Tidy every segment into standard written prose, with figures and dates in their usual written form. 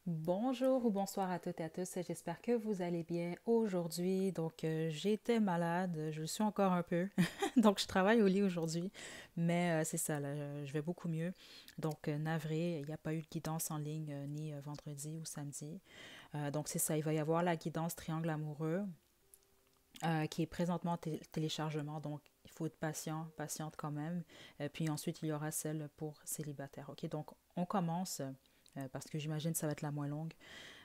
Bonjour ou bonsoir à toutes et à tous, j'espère que vous allez bien aujourd'hui. J'étais malade, je le suis encore un peu, donc je travaille au lit aujourd'hui, mais c'est ça, là, je vais beaucoup mieux. Navré, il n'y a pas eu de guidance en ligne ni vendredi ou samedi. Donc c'est ça, il va y avoir la guidance Triangle amoureux qui est présentement en téléchargement, donc il faut être patient, patiente quand même. Puis ensuite, il y aura celle pour célibataire. OK, donc on commence parce que j'imagine que ça va être la moins longue.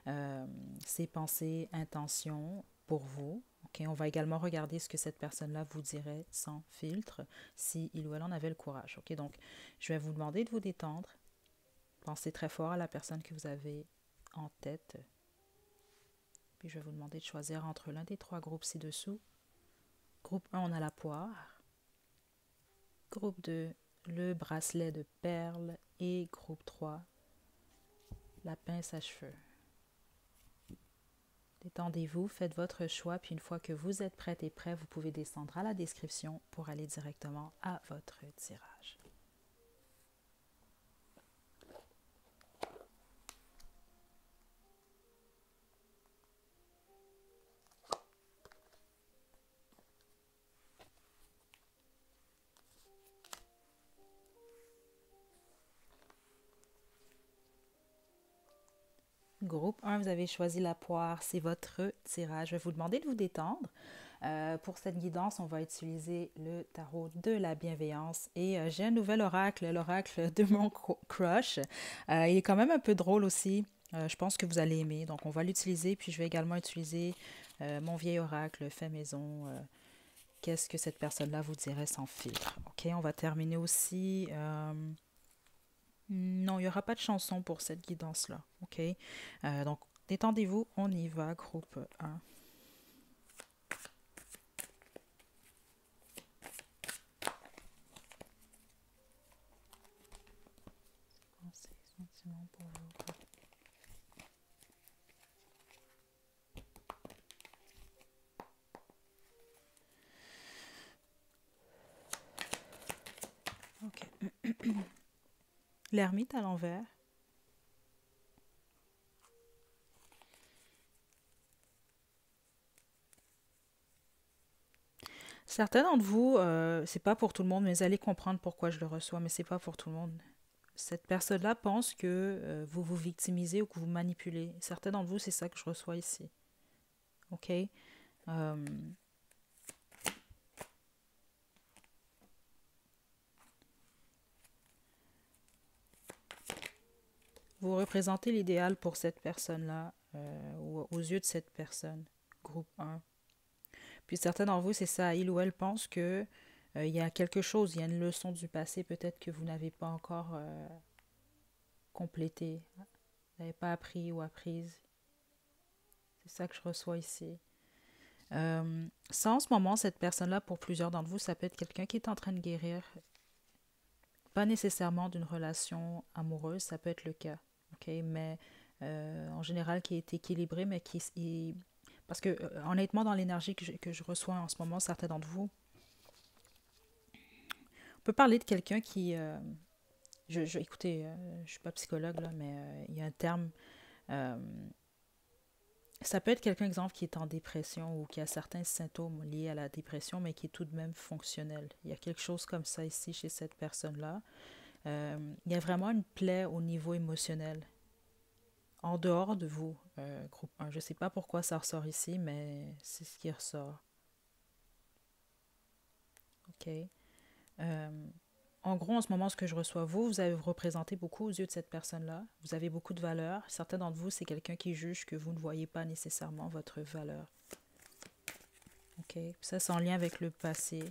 Euh, Ses pensées, intentions pour vous. Ok, on va également regarder ce que cette personne-là vous dirait sans filtre, si il ou elle en avait le courage. Ok, donc je vais vous demander de vous détendre. Pensez très fort à la personne que vous avez en tête. Puis je vais vous demander de choisir entre l'un des trois groupes ci-dessous. Groupe 1, on a la poire. Groupe 2, le bracelet de perles. Et groupe 3, la pince à cheveux. Détendez-vous, faites votre choix, puis une fois que vous êtes prête et prêt, vous pouvez descendre à la description pour aller directement à votre tirage. Groupe 1, vous avez choisi la poire, c'est votre tirage. Je vais vous demander de vous détendre. Pour cette guidance, on va utiliser le tarot de la bienveillance et j'ai un nouvel oracle, l'oracle de mon crush. Il est quand même un peu drôle aussi. Je pense que vous allez aimer. Donc, on va l'utiliser. Puis, je vais également utiliser mon vieil oracle fait maison. Qu'est-ce que cette personne-là vous dirait sans filtre? OK, on va terminer aussi. Non, il n'y aura pas de chanson pour cette guidance-là. OK? Donc, détendez-vous, on y va, groupe 1. Pensez sentiments pour vous. OK. L'ermite à l'envers. Certains d'entre vous, c'est pas pour tout le monde, mais vous allez comprendre pourquoi je le reçois, mais c'est pas pour tout le monde. Cette personne-là pense que vous vous victimisez ou que vous manipulez. Certains d'entre vous, c'est ça que je reçois ici. OK? Euh, Vous représentez l'idéal pour cette personne-là, ou aux yeux de cette personne, groupe 1. Puis certains d'entre vous, c'est ça, il ou elle pense que il y a quelque chose, il y a une leçon du passé peut-être que vous n'avez pas encore complétée, vous n'avez pas appris ou apprise. C'est ça que je reçois ici. Ça, en ce moment, cette personne-là, pour plusieurs d'entre vous, ça peut être quelqu'un qui est en train de guérir, pas nécessairement d'une relation amoureuse, ça peut être le cas, ok, mais en général qui est équilibré, mais parce que honnêtement, dans l'énergie que je reçois en ce moment, certains d'entre vous, on peut parler de quelqu'un qui, écoutez, je suis pas psychologue là, mais il y a un terme. euh, Ça peut être quelqu'un, exemple, qui est en dépression ou qui a certains symptômes liés à la dépression, mais qui est tout de même fonctionnel. Il y a quelque chose comme ça ici chez cette personne-là. Il y a vraiment une plaie au niveau émotionnel, en dehors de vous, groupe 1. Je ne sais pas pourquoi ça ressort ici, mais c'est ce qui ressort. OK. Euh, En gros, en ce moment, ce que je reçois, vous avez représenté beaucoup aux yeux de cette personne-là. Vous avez beaucoup de valeur. Certains d'entre vous, c'est quelqu'un qui juge que vous ne voyez pas nécessairement votre valeur. OK. Puis ça, c'est en lien avec le passé.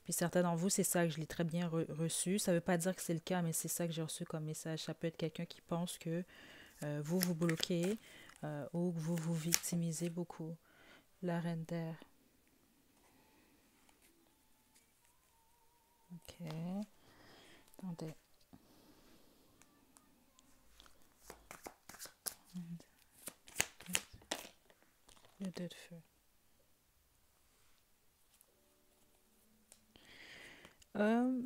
Puis certains d'entre vous, c'est ça que je l'ai très bien reçu. Ça ne veut pas dire que c'est le cas, mais c'est ça que j'ai reçu comme message. Ça peut être quelqu'un qui pense que vous vous bloquez ou que vous vous victimisez beaucoup. La reine d'air. OK. Attendez. Le deux de feu. Euh,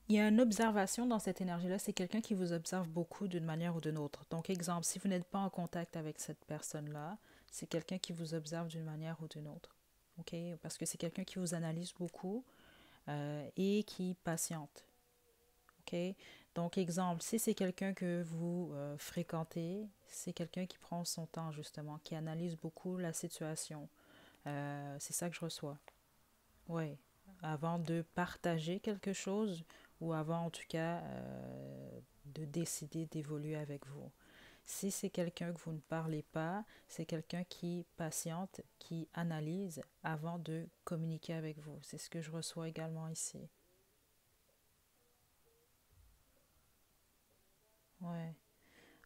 Il y a une observation dans cette énergie-là, c'est quelqu'un qui vous observe beaucoup d'une manière ou d'une autre. Donc, exemple, si vous n'êtes pas en contact avec cette personne-là, c'est quelqu'un qui vous observe d'une manière ou d'une autre. OK? Parce que c'est quelqu'un qui vous analyse beaucoup et qui patiente. OK? Donc, exemple, si c'est quelqu'un que vous fréquentez, c'est quelqu'un qui prend son temps, justement, qui analyse beaucoup la situation. C'est ça que je reçois. Oui. Avant de partager quelque chose ou avant, en tout cas, de décider d'évoluer avec vous. Si c'est quelqu'un que vous ne parlez pas, c'est quelqu'un qui patiente, qui analyse avant de communiquer avec vous. C'est ce que je reçois également ici. Ouais.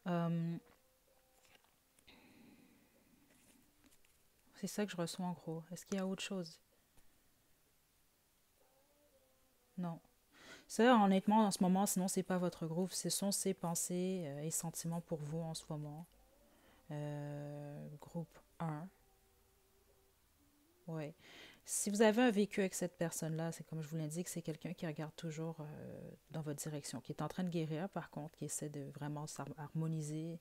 Euh, c'est ça que je reçois en gros. Est-ce qu'il y a autre chose? Non. Ça, honnêtement, en ce moment, sinon, c'est pas votre groove. Ce sont ces pensées et sentiments pour vous en ce moment. Groupe 1. Oui. Si vous avez un vécu avec cette personne-là, c'est comme je vous l'indique, c'est quelqu'un qui regarde toujours dans votre direction, qui est en train de guérir, par contre, qui essaie de vraiment s'harmoniser,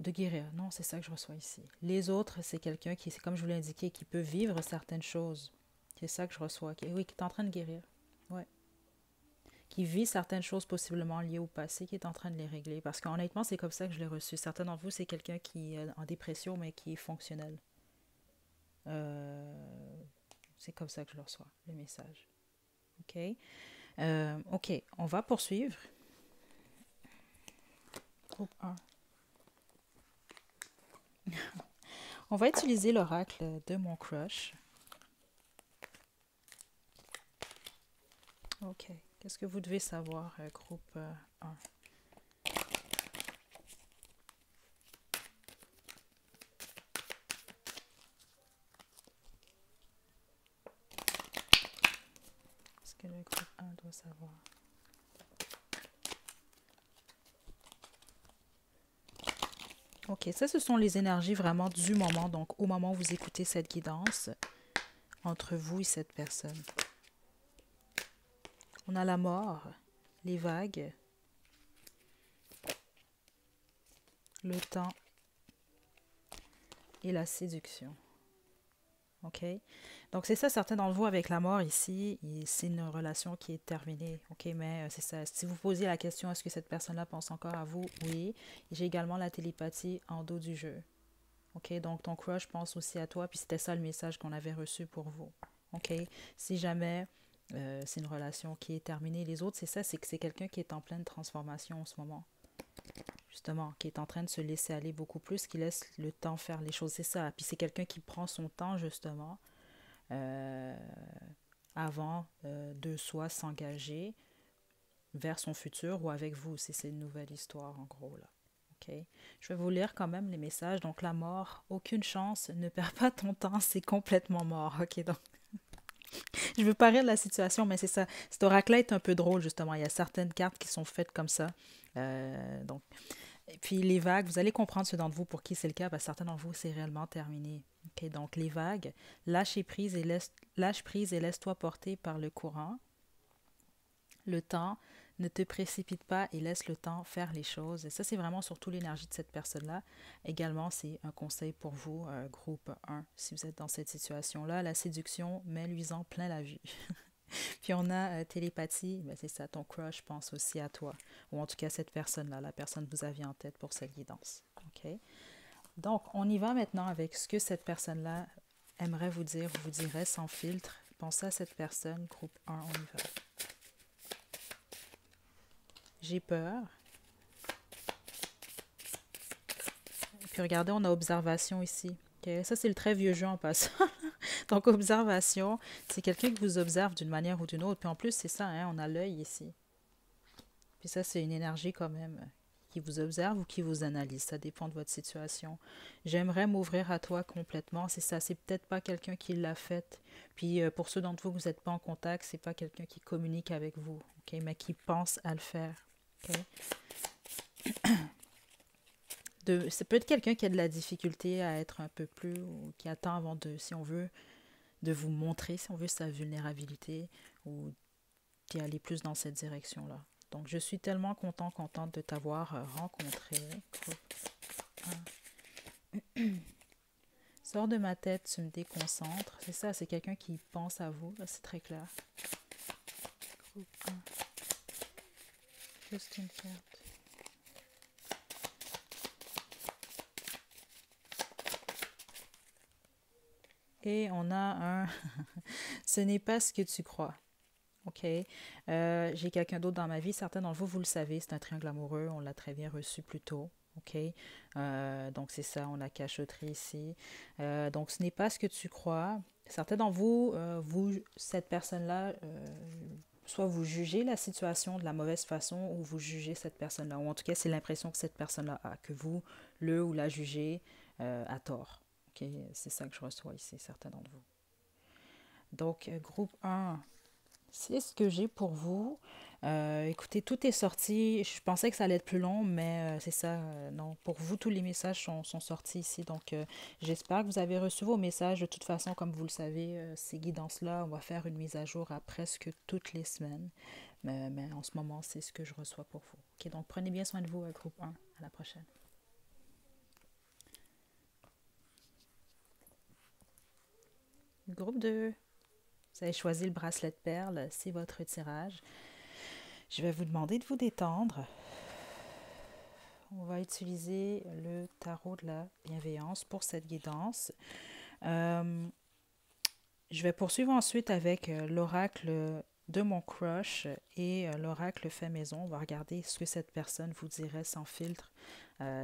de guérir. Non, c'est ça que je reçois ici. Les autres, c'est quelqu'un qui, c'est comme je vous l'ai indiqué, qui peut vivre certaines choses. C'est ça que je reçois. Oui, qui est en train de guérir. Ouais. Qui vit certaines choses possiblement liées au passé, qui est en train de les régler. Parce qu'honnêtement, c'est comme ça que je l'ai reçu. Certains d'entre vous, c'est quelqu'un qui est en dépression, mais qui est fonctionnel. Euh, c'est comme ça que je le reçois, le message. OK? OK, on va poursuivre. Groupe 1. On va utiliser l'oracle de mon crush. OK. Qu'est-ce que vous devez savoir, groupe 1? Qu'est-ce que le groupe 1 doit savoir? OK, ça, ce sont les énergies vraiment du moment. Donc, au moment où vous écoutez cette guidance, entre vous et cette personne. On a la mort, les vagues, le temps et la séduction. OK? Donc, c'est ça, certains d'entre vous, avec la mort ici, c'est une relation qui est terminée. OK? Mais c'est ça. Si vous posiez la question, est-ce que cette personne-là pense encore à vous? Oui. J'ai également la télépathie en dos du jeu. OK? Donc, ton crush pense aussi à toi. Puis, c'était ça le message qu'on avait reçu pour vous. OK? Si jamais c'est une relation qui est terminée, les autres, c'est ça, c'est que c'est quelqu'un qui est en pleine transformation en ce moment. Justement, qui est en train de se laisser aller beaucoup plus, qui laisse le temps faire les choses. C'est ça. Puis c'est quelqu'un qui prend son temps, justement, euh, avant de soit s'engager vers son futur ou avec vous, si c'est une nouvelle histoire, en gros, là. OK? Je vais vous lire quand même les messages. Donc, la mort, aucune chance, ne perds pas ton temps, c'est complètement mort. OK, donc, je veux pas rire de la situation, mais c'est ça. Cet oracle-là est un peu drôle, justement. Il y a certaines cartes qui sont faites comme ça. Donc, et puis les vagues, vous allez comprendre ceux d'entre vous pour qui c'est le cas, parce que certains d'entre vous, c'est réellement terminé. Ok, donc les vagues, lâche prise et laisse-toi porter par le courant. Le temps, ne te précipite pas et laisse le temps faire les choses. Et ça, c'est vraiment surtout l'énergie de cette personne-là. Également, c'est un conseil pour vous, groupe 1, si vous êtes dans cette situation-là. La séduction, mets-lui-en plein la vue. Puis on a télépathie, ben c'est ça, ton crush pense aussi à toi. Ou en tout cas cette personne-là, la personne que vous aviez en tête pour cette guidance. OK? Donc, on y va maintenant avec ce que cette personne-là aimerait vous dire, vous dirait sans filtre. Pensez à cette personne, groupe 1, on y va. J'ai peur. Puis regardez, on a observation ici. Okay? Ça, c'est le très vieux jeu en passant. Donc, observation, c'est quelqu'un qui vous observe d'une manière ou d'une autre. Puis en plus, c'est ça, hein, on a l'œil ici. Puis ça, c'est une énergie quand même qui vous observe ou qui vous analyse. Ça dépend de votre situation. J'aimerais m'ouvrir à toi complètement. C'est ça. C'est peut-être pas quelqu'un qui l'a fait. Puis pour ceux d'entre vous que vous n'êtes pas en contact, c'est pas quelqu'un qui communique avec vous, ok, mais qui pense à le faire. Okay? Ça peut être quelqu'un qui a de la difficulté à être un peu plus, ou qui attend avant de, si on veut, de vous montrer, si on veut, sa vulnérabilité ou puis aller plus dans cette direction-là. Donc, je suis tellement contente de t'avoir rencontré. Groupe 1. Sors de ma tête, tu me déconcentres. C'est ça, c'est quelqu'un qui pense à vous. Là, c'est très clair. Groupe 1. Juste une carte. Et on a un... Ce n'est pas ce que tu crois. OK. J'ai quelqu'un d'autre dans ma vie. Certains d'entre vous, vous le savez, c'est un triangle amoureux. On l'a très bien reçu plus tôt. OK. Donc, c'est ça, on a cachotterie ici. Donc, ce n'est pas ce que tu crois. Certains d'entre vous, cette personne-là, soit vous jugez la situation de la mauvaise façon ou vous jugez cette personne-là. Ou en tout cas, c'est l'impression que cette personne-là a, que vous, le ou la jugez à tort. OK. C'est ça que je reçois ici, certains d'entre vous. Donc, groupe 1. C'est ce que j'ai pour vous. Écoutez, tout est sorti. Je pensais que ça allait être plus long, mais c'est ça. Non, pour vous, tous les messages sont sortis ici. Donc, j'espère que vous avez reçu vos messages. De toute façon, comme vous le savez, ces guidances-là, on va faire une mise à jour à presque toutes les semaines. Mais en ce moment, c'est ce que je reçois pour vous. OK, donc prenez bien soin de vous, groupe 1. À la prochaine. Groupe 2. Vous avez choisi le bracelet de perles. C'est votre tirage. Je vais vous demander de vous détendre. On va utiliser le tarot de la bienveillance pour cette guidance. Je vais poursuivre ensuite avec l'oracle de mon crush et l'oracle fait maison. On va regarder ce que cette personne vous dirait sans filtre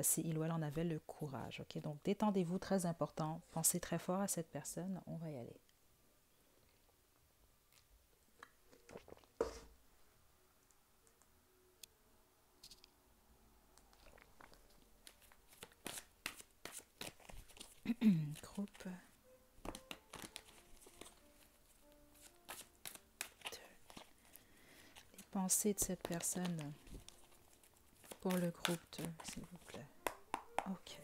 si il ou elle en avait le courage. Okay? Donc, détendez-vous, très important. Pensez très fort à cette personne. On va y aller. Groupe 2. Les pensées de cette personne pour le groupe 2, s'il vous plaît. OK.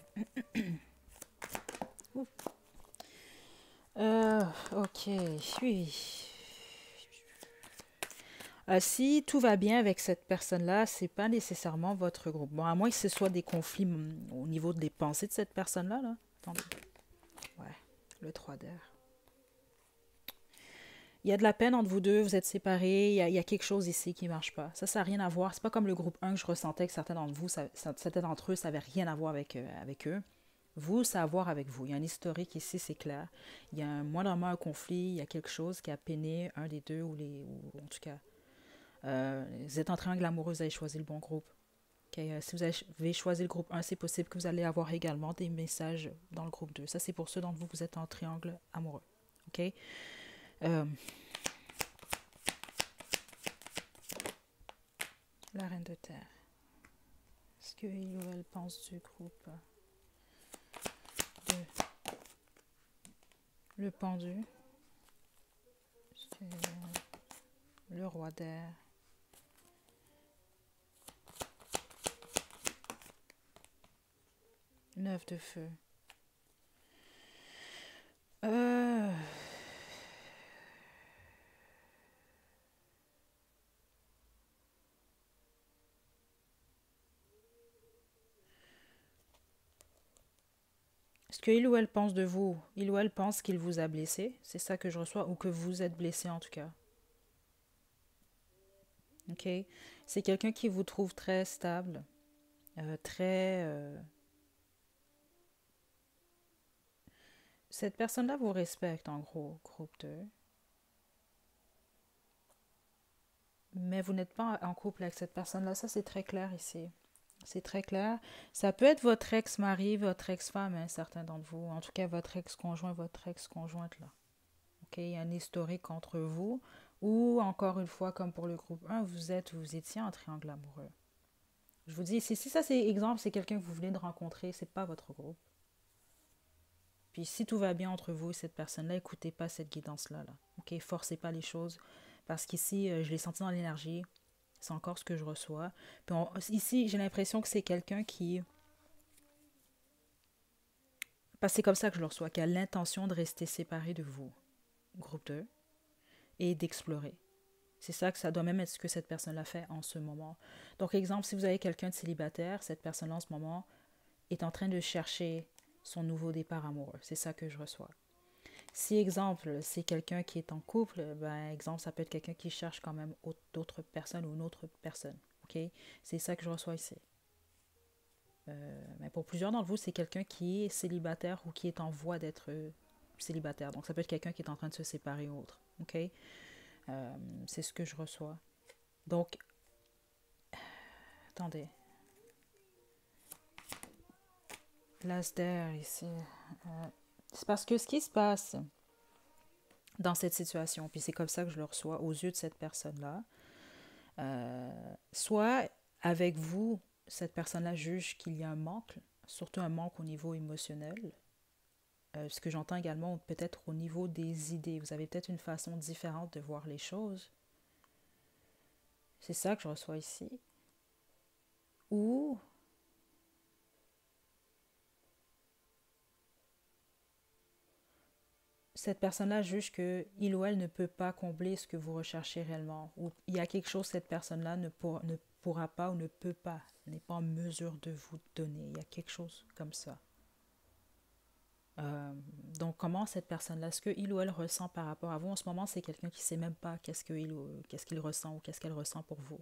OK, oui. Si tout va bien avec cette personne-là, c'est pas nécessairement votre groupe. Bon, à moins que ce soit des conflits au niveau des pensées de cette personne-là. Là. Attendez. Ouais, le 3 d'air. Il y a de la peine entre vous deux, vous êtes séparés, il y a quelque chose ici qui ne marche pas. Ça n'a rien à voir. C'est pas comme le groupe 1 que je ressentais que certains d'entre vous, certains d'entre eux, ça n'avait rien à voir avec eux. Vous, ça a à voir avec vous. Il y a un historique ici, c'est clair. Il y a moindrement un conflit, il y a quelque chose qui a peiné un des deux, ou en tout cas, vous êtes en triangle amoureux, vous avez choisi le bon groupe. Okay, si vous avez choisi le groupe 1, c'est possible que vous allez avoir également des messages dans le groupe 2. Ça, c'est pour ceux d'entre vous, vous êtes en triangle amoureux. OK? La reine de terre. Est-ce qu'il ou elle pense du groupe 2? Le pendu. Le roi d'air. Neuf de feu. Est-ce qu'il ou elle pense de vous? Il ou elle pense qu'il vous a blessé? C'est ça que je reçois, ou que vous êtes blessé en tout cas. OK? C'est quelqu'un qui vous trouve très stable, très... Cette personne-là vous respecte en gros, groupe 2. Mais vous n'êtes pas en couple avec cette personne-là. Ça, c'est très clair ici. C'est très clair. Ça peut être votre ex-mari, votre ex-femme, hein, certains d'entre vous. En tout cas, votre ex-conjoint, votre ex-conjointe, là. OK? Il y a un historique entre vous. Ou, encore une fois, comme pour le groupe 1, vous étiez en triangle amoureux. Je vous dis, si ça, c'est exemple, c'est quelqu'un que vous venez de rencontrer, c'est pas votre groupe. Puis, si tout va bien entre vous et cette personne-là, écoutez pas cette guidance-là. Là. OK? Forcez pas les choses. Parce qu'ici, je l'ai senti dans l'énergie. C'est encore ce que je reçois. Puis ici, j'ai l'impression que c'est quelqu'un qui... Parce que c'est comme ça que je le reçois, qui a l'intention de rester séparé de vous, groupe 2, et d'explorer. C'est ça que ça doit même être ce que cette personne-là fait en ce moment. Donc, exemple, si vous avez quelqu'un de célibataire, cette personne-là en ce moment est en train de chercher son nouveau départ amoureux. C'est ça que je reçois. Si, exemple, c'est quelqu'un qui est en couple, ben, exemple, ça peut être quelqu'un qui cherche quand même d'autres personnes ou une autre personne. OK? C'est ça que je reçois ici. Mais pour plusieurs d'entre vous, c'est quelqu'un qui est célibataire ou qui est en voie d'être célibataire. Donc, ça peut être quelqu'un qui est en train de se séparer ou autre. OK? C'est ce que je reçois. Donc, attendez. L'Asder ici. C'est parce que ce qui se passe dans cette situation, puis c'est comme ça que je le reçois aux yeux de cette personne-là, soit avec vous, cette personne-là juge qu'il y a un manque, surtout un manque au niveau émotionnel. Ce que j'entends également peut-être au niveau des idées. Vous avez peut-être une façon différente de voir les choses. C'est ça que je reçois ici. Ou cette personne-là juge que il ou elle ne peut pas combler ce que vous recherchez réellement. Ou il y a quelque chose que cette personne-là ne pourra pas ou ne peut pas, n'est pas en mesure de vous donner. Il y a quelque chose comme ça. Donc, comment cette personne-là, est-ce que il ou elle ressent par rapport à vous? En ce moment, c'est quelqu'un qui ne sait même pas qu'est-ce qu'il ressent ou qu'est-ce qu'elle ressent pour vous.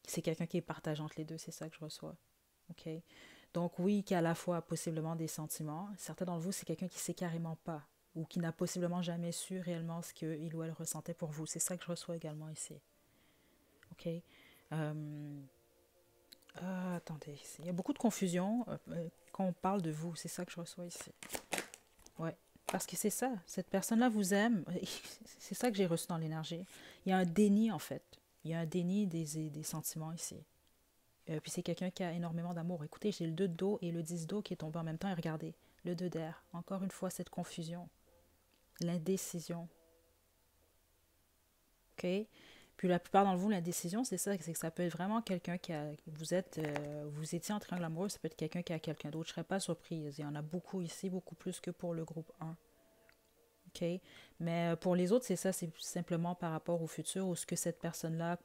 C'est quelqu'un qui est partagé entre les deux, c'est ça que je reçois. OK? Donc, oui, qui a à la fois possiblement des sentiments. Certains d'entre vous, c'est quelqu'un qui ne sait carrément pas ou qui n'a possiblement jamais su réellement ce qu'il ou elle ressentait pour vous. C'est ça que je reçois également ici. OK? Attendez, il y a beaucoup de confusion quand on parle de vous. C'est ça que je reçois ici. Ouais. Parce que c'est ça, cette personne-là vous aime. C'est ça que j'ai reçu dans l'énergie. Il y a un déni, en fait. Il y a un déni des sentiments ici. Puis c'est quelqu'un qui a énormément d'amour. Écoutez, j'ai le 2 de dos et le 10 d'eau qui est tombé en même temps. Et regardez, le 2 d'air. Encore une fois, cette confusion. L'indécision. OK? Puis la plupart d'entre vous, l'indécision, c'est ça. C'est que ça peut être vraiment quelqu'un qui a... Vous étiez en triangle amoureux, ça peut être quelqu'un qui a quelqu'un d'autre. Je ne serais pas surprise. Il y en a beaucoup ici, beaucoup plus que pour le groupe 1. OK? Mais pour les autres, c'est ça. C'est simplement par rapport au futur ou ce que cette personne-là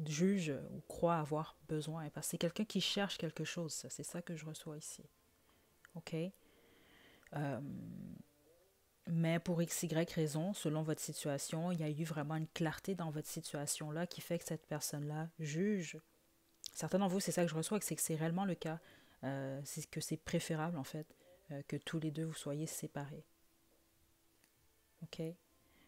juge ou croit avoir besoin. Parce que c'est quelqu'un qui cherche quelque chose. C'est ça que je reçois ici. OK? Mais pour x, y raison, selon votre situation, il y a eu vraiment une clarté dans votre situation-là qui fait que cette personne-là juge. Certains d'entre vous, c'est ça que je reçois, c'est que c'est réellement le cas. C'est que c'est préférable, en fait, que tous les deux vous soyez séparés. OK?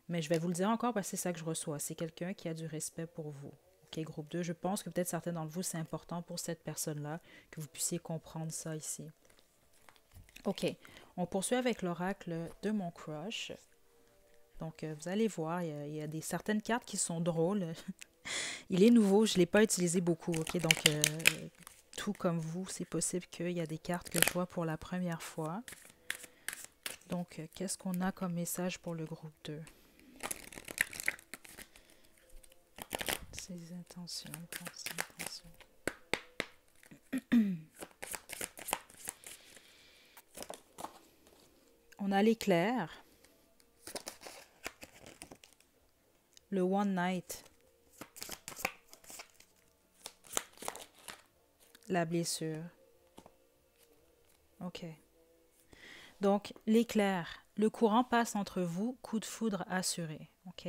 Mais je vais vous le dire encore parce que c'est ça que je reçois. C'est quelqu'un qui a du respect pour vous. OK, groupe 2, je pense que peut-être certains d'entre vous, c'est important pour cette personne-là que vous puissiez comprendre ça ici. OK, on poursuit avec l'oracle de mon crush. Donc, vous allez voir, il y a certaines cartes qui sont drôles. Il est nouveau, je ne l'ai pas utilisé beaucoup. OK, donc, tout comme vous, c'est possible qu'il y a des cartes que je vois pour la première fois. Donc, qu'est-ce qu'on a comme message pour le groupe 2? Ses intentions, On a l'éclair, le One Night, la blessure. OK. Donc, l'éclair, le courant passe entre vous, coup de foudre assuré. OK?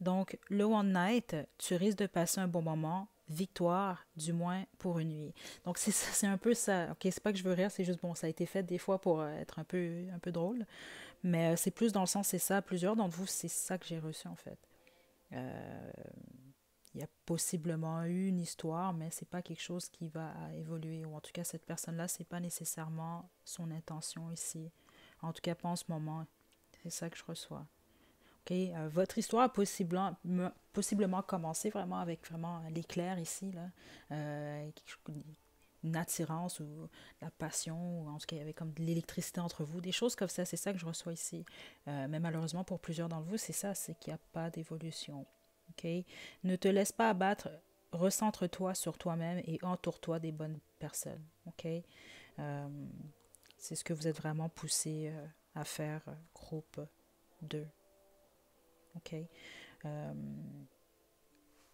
Donc, le One Night, tu risques de passer un bon moment, victoire, du moins pour une nuit. Donc, c'est un peu ça. OK, c'est pas que je veux rire, c'est juste, bon, ça a été fait des fois pour être un peu drôle. Mais c'est plus dans le sens, c'est ça. Plusieurs d'entre vous, c'est ça que j'ai reçu, en fait. Il y a possiblement eu une histoire, mais c'est pas quelque chose qui va évoluer. Ou en tout cas, cette personne-là, c'est pas nécessairement son intention ici. En tout cas, pas en ce moment. C'est ça que je reçois. OK? Votre histoire a possiblement commencé vraiment avec vraiment l'éclair ici, là. Une attirance ou la passion, ou en tout cas, il y avait comme de l'électricité entre vous, des choses comme ça, c'est ça que je reçois ici. Mais malheureusement, pour plusieurs d'entre vous, c'est ça, c'est qu'il n'y a pas d'évolution. OK? Ne te laisse pas abattre, recentre-toi sur toi-même et entoure-toi des bonnes personnes. OK? C'est ce que vous êtes vraiment poussé à faire, groupe 2. OK? Euh,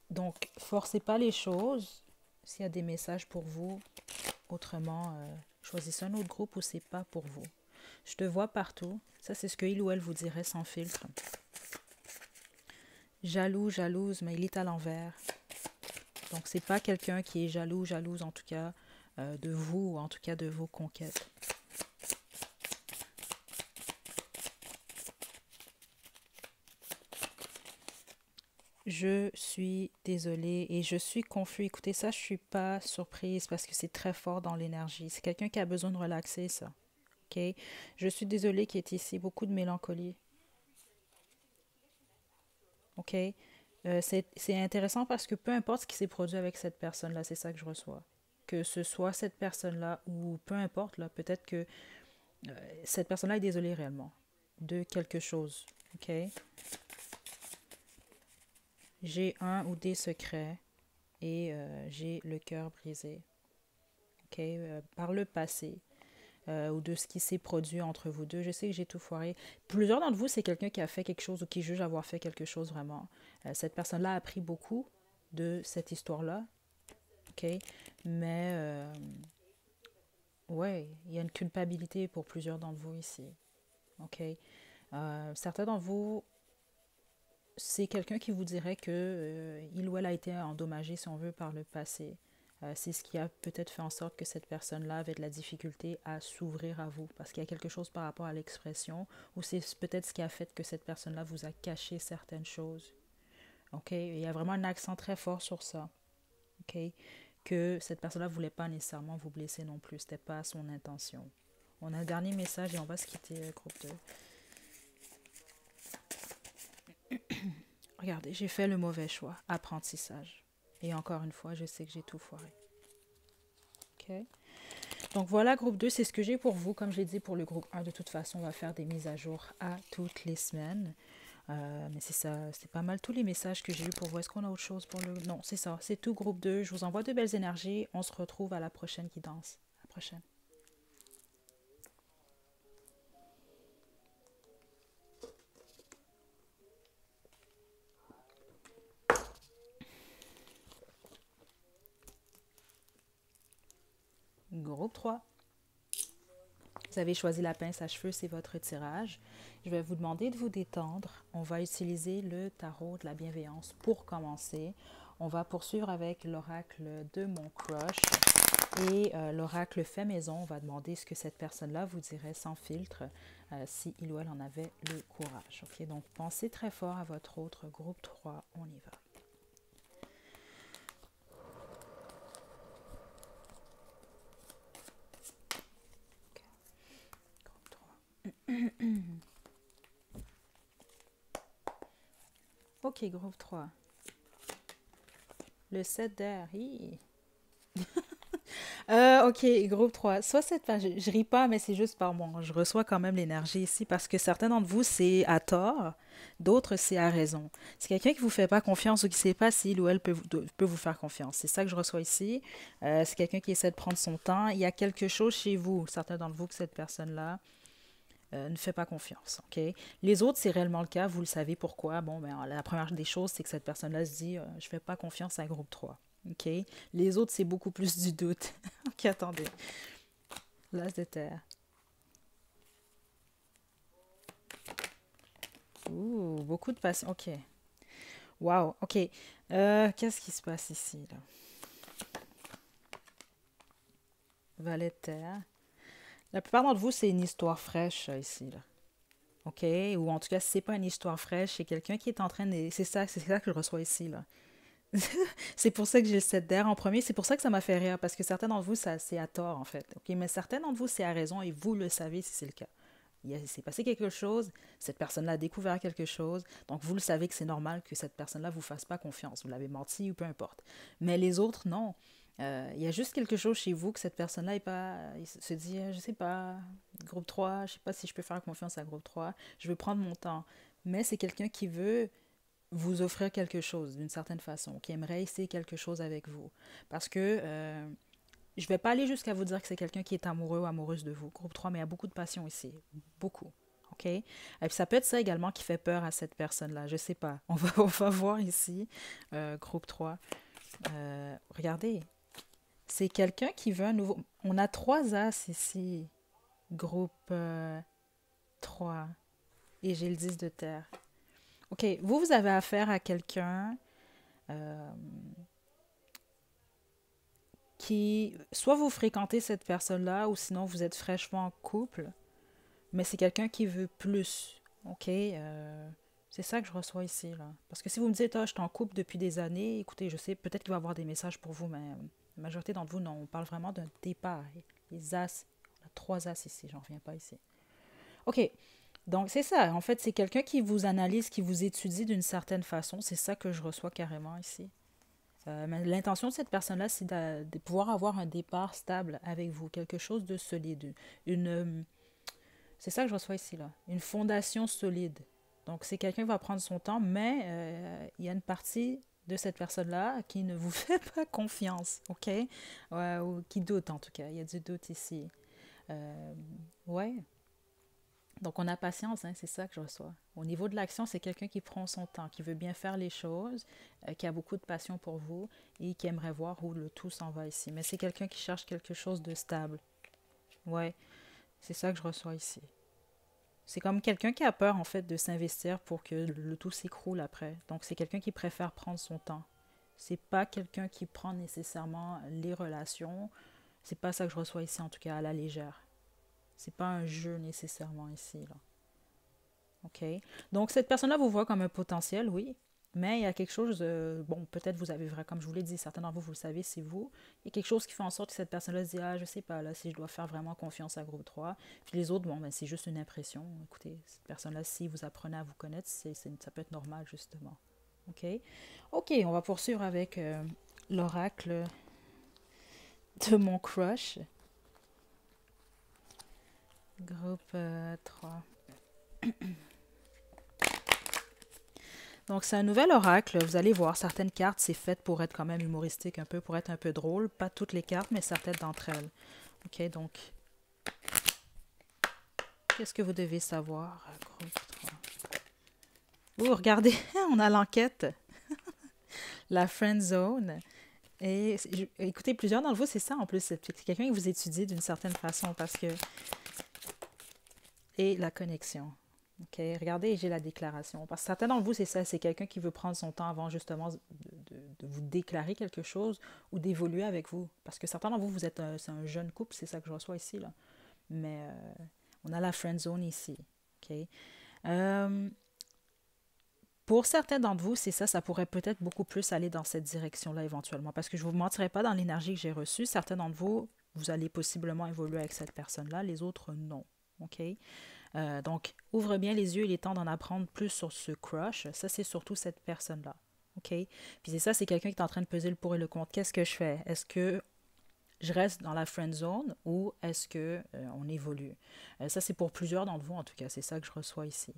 donc, forcez pas les choses. S'il y a des messages pour vous, autrement, choisissez un autre groupe où c'est pas pour vous. Je te vois partout. Ça, c'est ce que il ou elle vous dirait sans filtre. Jaloux, jalouse, mais il est à l'envers. Donc, c'est pas quelqu'un qui est jaloux, jalouse en tout cas de vous, ou en tout cas de vos conquêtes. Je suis désolée et je suis confus. Écoutez, ça, je suis pas surprise parce que c'est très fort dans l'énergie. C'est quelqu'un qui a besoin de relaxer, ça. OK? Je suis désolée qu'il y ait ici beaucoup de mélancolie. OK? C'est intéressant parce que peu importe ce qui s'est produit avec cette personne-là, c'est ça que je reçois. Que ce soit cette personne-là ou peu importe, là, peut-être que cette personne-là est désolée réellement de quelque chose. OK? J'ai un ou des secrets et j'ai le cœur brisé. OK? Par le passé. Ou de ce qui s'est produit entre vous deux. Je sais que j'ai tout foiré. Plusieurs d'entre vous, c'est quelqu'un qui a fait quelque chose ou qui juge avoir fait quelque chose vraiment. Cette personne-là a appris beaucoup de cette histoire-là. OK? Mais, ouais, il y a une culpabilité pour plusieurs d'entre vous ici. OK? Certains d'entre vous, c'est quelqu'un qui vous dirait que il ou elle a été endommagé, si on veut, par le passé. C'est ce qui a peut-être fait en sorte que cette personne-là avait de la difficulté à s'ouvrir à vous, parce qu'il y a quelque chose par rapport à l'expression, ou c'est peut-être ce qui a fait que cette personne-là vous a caché certaines choses. OK? Il y a vraiment un accent très fort sur ça. OK? Que cette personne-là ne voulait pas nécessairement vous blesser non plus. C'était pas son intention. On a un dernier message et on va se quitter, groupe 2. Regardez, j'ai fait le mauvais choix. Apprentissage. Et encore une fois, je sais que j'ai tout foiré. OK? Donc voilà, groupe 2, c'est ce que j'ai pour vous. Comme je l'ai dit pour le groupe 1, de toute façon, on va faire des mises à jour à toutes les semaines. Mais c'est ça, c'est pas mal tous les messages que j'ai eu pour vous. Est-ce qu'on a autre chose pour le... Non, c'est ça, c'est tout, groupe 2. Je vous envoie de belles énergies. On se retrouve à la prochaine guidance. À la prochaine. Groupe 3. Vous avez choisi la pince à cheveux, c'est votre tirage. Je vais vous demander de vous détendre. On va utiliser le tarot de la bienveillance pour commencer. On va poursuivre avec l'oracle de mon crush et l'oracle fait maison. On va demander ce que cette personne-là vous dirait sans filtre si il ou elle en avait le courage. Ok, donc pensez très fort à votre autre groupe 3. On y va. Groupe 3. Ok, groupe 3. Le 7 d'air. Ok, groupe 3. Soit cette page, je ris pas, mais c'est juste par moi. Je reçois quand même l'énergie ici parce que certains d'entre vous, c'est à tort, d'autres, c'est à raison. C'est quelqu'un qui vous fait pas confiance ou qui sait pas s'il ou elle peut vous faire confiance. C'est ça que je reçois ici. C'est quelqu'un qui essaie de prendre son temps. Il y a quelque chose chez vous, certains d'entre vous, que cette personne-là ne fait pas confiance. Ok. Les autres, c'est réellement le cas. Vous le savez pourquoi. Bon, ben, la première des choses, c'est que cette personne-là se dit je fais pas confiance à groupe 3. OK? Les autres, c'est beaucoup plus du doute. OK, attendez. L'as de terre. Ouh, beaucoup de passion. OK. Wow. OK. Qu'est-ce qui se passe ici, là? Valet de terre. La plupart d'entre vous, c'est une histoire fraîche, ici, là. OK? Ou en tout cas, si c'est pas une histoire fraîche, c'est quelqu'un qui est en train de... c'est ça que je reçois ici, là. C'est pour ça que j'ai le 7 d'air en premier. C'est pour ça que ça m'a fait rire, parce que certains d'entre vous, ça, c'est à tort, en fait. OK? Mais certains d'entre vous, c'est à raison, et vous le savez si c'est le cas. Il s'est passé quelque chose, cette personne-là a découvert quelque chose, donc vous le savez que c'est normal que cette personne-là ne vous fasse pas confiance. Vous l'avez menti ou peu importe. Mais les autres, non. Il y a juste quelque chose chez vous que cette personne-là est pas. Il se dit, je sais pas, groupe 3, je sais pas si je peux faire confiance à groupe 3, je veux prendre mon temps. Mais c'est quelqu'un qui veut vous offrir quelque chose d'une certaine façon, qui aimerait essayer quelque chose avec vous. Parce que je vais pas aller jusqu'à vous dire que c'est quelqu'un qui est amoureux ou amoureuse de vous, groupe 3, mais il y a beaucoup de passion ici. Beaucoup. OK? Et puis ça peut être ça également qui fait peur à cette personne-là. Je sais pas. On va voir ici, groupe 3. Regardez, c'est quelqu'un qui veut un nouveau... On a trois as ici, groupe 3. Et j'ai le 10 de terre. OK, vous avez affaire à quelqu'un euh, qui... Soit vous fréquentez cette personne-là, ou sinon vous êtes fraîchement en couple, mais c'est quelqu'un qui veut plus. OK? C'est ça que je reçois ici, là. Parce que si vous me dites, ah, je suis en couple depuis des années, écoutez, je sais, peut-être qu'il va y avoir des messages pour vous, mais la majorité d'entre vous, non. On parle vraiment d'un départ. Les as, on a trois as ici, j'en reviens pas ici. OK. Donc, c'est ça. En fait, c'est quelqu'un qui vous analyse, qui vous étudie d'une certaine façon. C'est ça que je reçois carrément ici. Mais l'intention de cette personne-là, c'est de pouvoir avoir un départ stable avec vous, quelque chose de solide. Une, c'est ça que je reçois ici, là. Une fondation solide. Donc, c'est quelqu'un qui va prendre son temps, mais il y a une partie de cette personne-là qui ne vous fait pas confiance, OK? Ou qui doute, en tout cas. Il y a du doute ici. Ouais. Donc, on a patience, hein, c'est ça que je reçois. Au niveau de l'action, c'est quelqu'un qui prend son temps, qui veut bien faire les choses, qui a beaucoup de passion pour vous et qui aimerait voir où le tout s'en va ici. Mais c'est quelqu'un qui cherche quelque chose de stable. Ouais, c'est ça que je reçois ici. C'est comme quelqu'un qui a peur, en fait, de s'investir pour que le tout s'écroule après. Donc, c'est quelqu'un qui préfère prendre son temps. C'est pas quelqu'un qui prend nécessairement les relations. C'est pas ça que je reçois ici, en tout cas, à la légère. C'est pas un jeu nécessairement ici, là. OK? Donc, cette personne-là vous voit comme un potentiel, oui, mais il y a quelque chose, bon, peut-être vous avez vrai, comme je vous l'ai dit, certains d'entre vous, vous le savez, c'est vous. Il y a quelque chose qui fait en sorte que cette personne-là se dit, ah, je sais pas, là, si je dois faire vraiment confiance à groupe 3. Puis les autres, bon, ben, c'est juste une impression. Écoutez, cette personne-là, si vous apprenez à vous connaître, ça peut être normal, justement. OK? OK, on va poursuivre avec l'oracle de mon crush. Groupe 3. Donc, c'est un nouvel oracle. Vous allez voir, certaines cartes, c'est fait pour être quand même humoristique un peu, pour être un peu drôle. Pas toutes les cartes, mais certaines d'entre elles. OK, donc, qu'est-ce que vous devez savoir? Groupe 3. Oh, regardez, on a l'enquête. La friend zone. Et écoutez, plusieurs d'entre vous, c'est ça en plus. C'est quelqu'un qui vous étudie d'une certaine façon parce que... Et la connexion. OK, regardez, j'ai la déclaration. Parce que certains d'entre vous, c'est ça, c'est quelqu'un qui veut prendre son temps avant justement de vous déclarer quelque chose ou d'évoluer avec vous. Parce que certains d'entre vous, vous êtes c'est un jeune couple, c'est ça que je reçois ici, là. Mais on a la friend zone ici. OK? Euh, pour certains d'entre vous, c'est ça, ça pourrait peut-être beaucoup plus aller dans cette direction-là éventuellement. Parce que je ne vous mentirai pas dans l'énergie que j'ai reçue. Certains d'entre vous, vous allez possiblement évoluer avec cette personne-là, les autres, non. OK? Donc, ouvre bien les yeux, il est temps d'en apprendre plus sur ce crush. Ça, c'est surtout cette personne-là. OK? Puis c'est ça, c'est quelqu'un qui est en train de peser le pour et le contre. Qu'est-ce que je fais? Est-ce que je reste dans la friend zone ou est-ce que on évolue? Ça, c'est pour plusieurs d'entre vous, en tout cas. C'est ça que je reçois ici.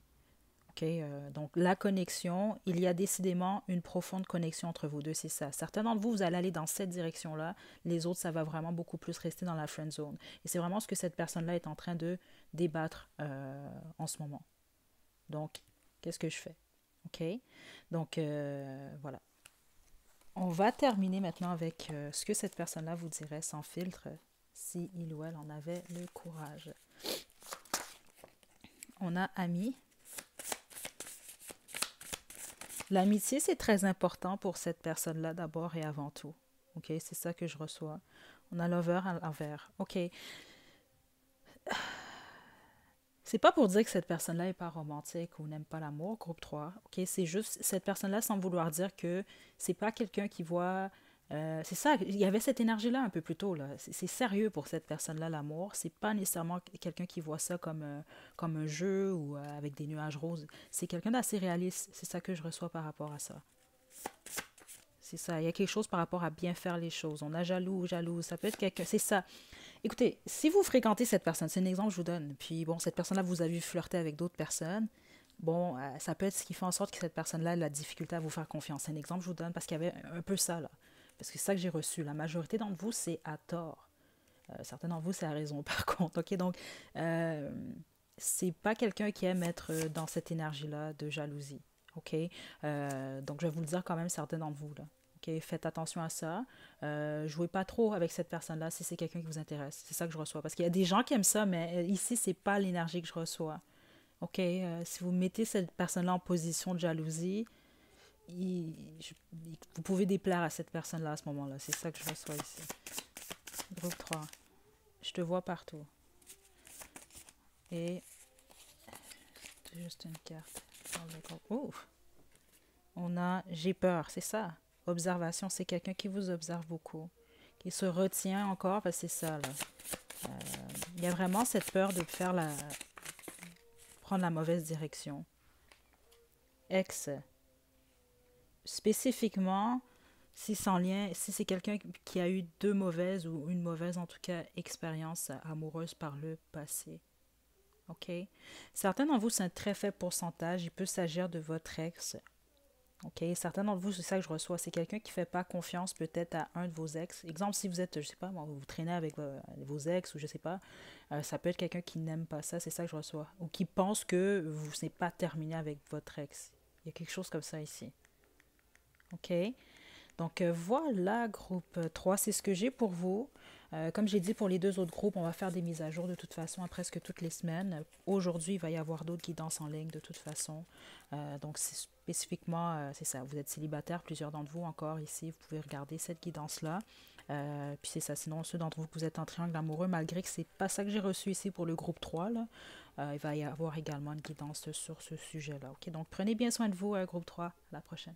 OK? Donc, la connexion, il y a décidément une profonde connexion entre vous deux, c'est ça. Certains d'entre vous, vous allez aller dans cette direction-là. Les autres, ça va vraiment beaucoup plus rester dans la friend zone. Et c'est vraiment ce que cette personne-là est en train de débattre en ce moment. Donc, qu'est-ce que je fais? OK? Donc, voilà. On va terminer maintenant avec ce que cette personne-là vous dirait sans filtre, si il ou elle en avait le courage. On a ami. L'amitié, c'est très important pour cette personne-là d'abord et avant tout. OK? C'est ça que je reçois. On a lover à l'envers. OK. C'est pas pour dire que cette personne-là n'est pas romantique ou n'aime pas l'amour, groupe 3. OK? C'est juste cette personne-là sans vouloir dire que c'est pas quelqu'un qui voit. C'est ça, il y avait cette énergie-là un peu plus tôt. Là. C'est sérieux pour cette personne-là, l'amour. C'est pas nécessairement quelqu'un qui voit ça comme un jeu ou avec des nuages roses. C'est quelqu'un d'assez réaliste. C'est ça que je reçois par rapport à ça. C'est ça. Il y a quelque chose par rapport à bien faire les choses. On a jaloux, jalouse. Ça peut être quelqu'un. C'est ça. Écoutez, si vous fréquentez cette personne, c'est un exemple que je vous donne, puis bon, cette personne-là, vous avez vu flirter avec d'autres personnes, bon, ça peut être ce qui fait en sorte que cette personne-là a la difficulté à vous faire confiance. C'est un exemple que je vous donne parce qu'il y avait un peu ça, là. Parce que c'est ça que j'ai reçu. La majorité d'entre vous, c'est à tort. Certains d'entre vous, c'est à raison, par contre. OK, donc, c'est pas quelqu'un qui aime être dans cette énergie-là de jalousie. OK? Donc, je vais vous le dire quand même, certains d'entre vous, là. OK? Faites attention à ça. Jouez pas trop avec cette personne-là si c'est quelqu'un qui vous intéresse. C'est ça que je reçois. Parce qu'il y a des gens qui aiment ça, mais ici, c'est pas l'énergie que je reçois. OK? Si vous mettez cette personne-là en position de jalousie, vous pouvez déplaire à cette personne-là à ce moment-là. C'est ça que je reçois ici. Groupe 3. Je te vois partout. Et juste une carte. Oh! On a j'ai peur, c'est ça. Observation, c'est quelqu'un qui vous observe beaucoup, qui se retient encore, parce que c'est ça, là. Il y a vraiment cette peur de prendre la mauvaise direction. Ex, spécifiquement, si c'est en lien, si c'est quelqu'un qui a eu deux mauvaises ou une mauvaise, en tout cas, expérience amoureuse par le passé. OK? Certains d'entre vous, c'est un très faible pourcentage. Il peut s'agir de votre ex. OK? Certains d'entre vous, c'est ça que je reçois. C'est quelqu'un qui ne fait pas confiance peut-être à un de vos ex. Exemple, si vous êtes, je sais pas, vous traînez avec vos ex ou je sais pas, ça peut être quelqu'un qui n'aime pas ça. C'est ça que je reçois. Ou qui pense que vous n'êtes pas terminé avec votre ex. Il y a quelque chose comme ça ici. OK? Donc voilà, groupe 3, c'est ce que j'ai pour vous. Comme j'ai dit pour les deux autres groupes, on va faire des mises à jour de toute façon à presque toutes les semaines. Aujourd'hui, il va y avoir d'autres guidances en ligne de toute façon. Donc spécifiquement, c'est ça, vous êtes célibataire, plusieurs d'entre vous encore ici, vous pouvez regarder cette guidance-là. Puis c'est ça, sinon ceux d'entre vous que vous êtes en triangle amoureux, malgré que c'est pas ça que j'ai reçu ici pour le groupe 3, là, il va y avoir également une guidance sur ce sujet-là. OK? Donc prenez bien soin de vous, groupe 3. À la prochaine.